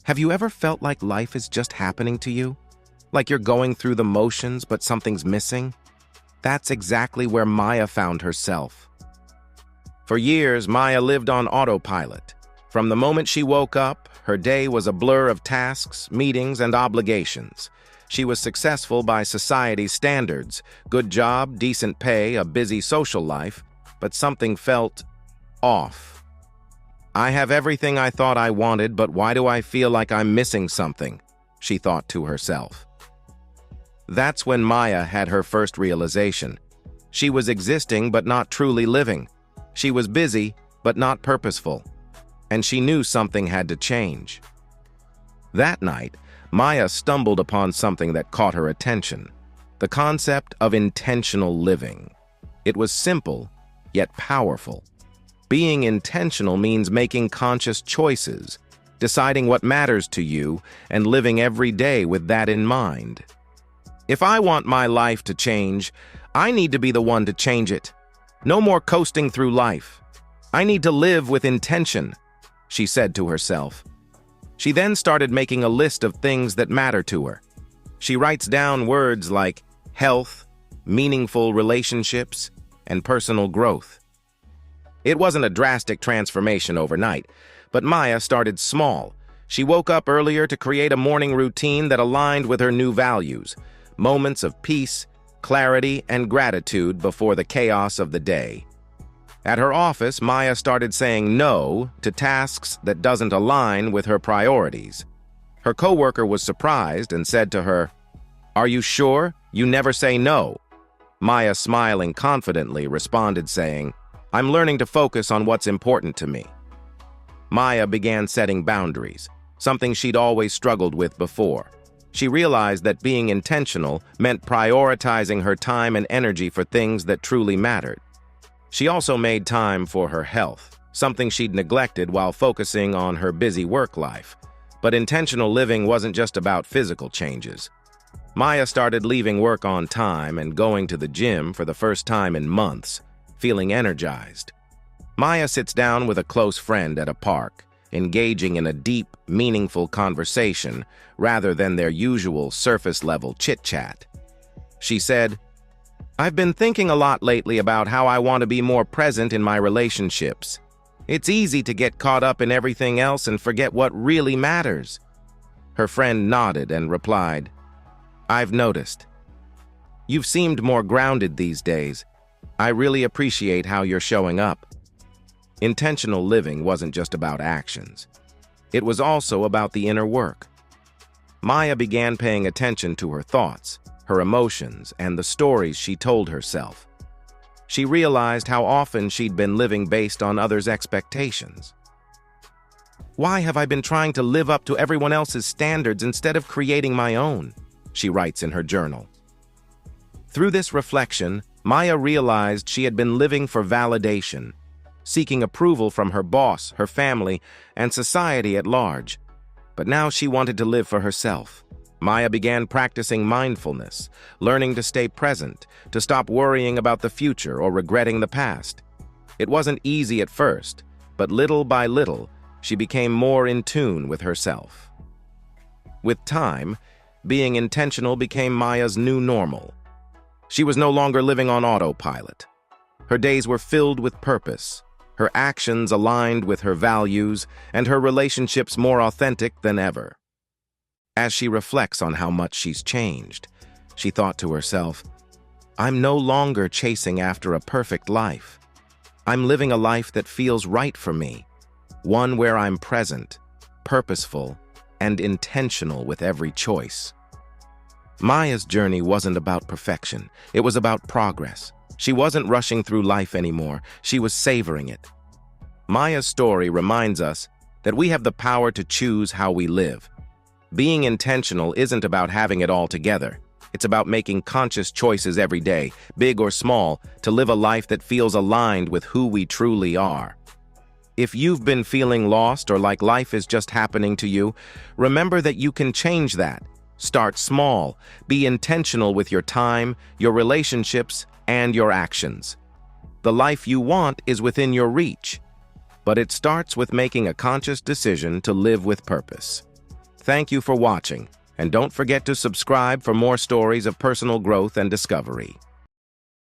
Have you ever felt like life is just happening to you? Like you're going through the motions, but something's missing? That's exactly where Maya found herself. For years, Maya lived on autopilot. From the moment she woke up, her day was a blur of tasks, meetings, and obligations. She was successful by society's standards, good job, decent pay, a busy social life, but something felt off. I have everything I thought I wanted, but why do I feel like I'm missing something? She thought to herself. That's when Maya had her first realization. She was existing but not truly living. She was busy but not purposeful. And she knew something had to change. That night, Maya stumbled upon something that caught her attention: the concept of intentional living. It was simple, yet powerful. Being intentional means making conscious choices, deciding what matters to you, and living every day with that in mind. If I want my life to change, I need to be the one to change it. No more coasting through life. I need to live with intention, she said to herself. She then started making a list of things that matter to her. She writes down words like health, meaningful relationships, and personal growth. It wasn't a drastic transformation overnight, but Maya started small. She woke up earlier to create a morning routine that aligned with her new values: moments of peace, clarity, and gratitude before the chaos of the day. At her office, Maya started saying no to tasks that doesn't align with her priorities. Her coworker was surprised and said to her, "Are you sure? You never say no." Maya, smiling confidently, responded saying, "I'm learning to focus on what's important to me." Maya began setting boundaries, something she'd always struggled with before. She realized that being intentional meant prioritizing her time and energy for things that truly mattered. She also made time for her health, something she'd neglected while focusing on her busy work life. But intentional living wasn't just about physical changes. Maya started leaving work on time and going to the gym for the first time in months, feeling energized. Maya sits down with a close friend at a park, engaging in a deep, meaningful conversation rather than their usual surface-level chit-chat. She said, "I've been thinking a lot lately about how I want to be more present in my relationships. It's easy to get caught up in everything else and forget what really matters." Her friend nodded and replied, "I've noticed. You've seemed more grounded these days. I really appreciate how you're showing up." Intentional living wasn't just about actions. It was also about the inner work. Maya began paying attention to her thoughts, her emotions, and the stories she told herself. She realized how often she'd been living based on others' expectations. "Why have I been trying to live up to everyone else's standards instead of creating my own?" she writes in her journal. Through this reflection, Maya realized she had been living for validation, seeking approval from her boss, her family, and society at large. But now she wanted to live for herself. Maya began practicing mindfulness, learning to stay present, to stop worrying about the future or regretting the past. It wasn't easy at first, but little by little, she became more in tune with herself. With time, being intentional became Maya's new normal. She was no longer living on autopilot. Her days were filled with purpose, her actions aligned with her values, and her relationships more authentic than ever. As she reflects on how much she's changed, she thought to herself, "I'm no longer chasing after a perfect life. I'm living a life that feels right for me, one where I'm present, purposeful, and intentional with every choice." Maya's journey wasn't about perfection. It was about progress. She wasn't rushing through life anymore. She was savoring it. Maya's story reminds us that we have the power to choose how we live. Being intentional isn't about having it all together. It's about making conscious choices every day, big or small, to live a life that feels aligned with who we truly are. If you've been feeling lost or like life is just happening to you, remember that you can change that. Start small. Be intentional with your time, your relationships, and your actions. The life you want is within your reach, but it starts with making a conscious decision to live with purpose. Thank you for watching, and don't forget to subscribe for more stories of personal growth and discovery.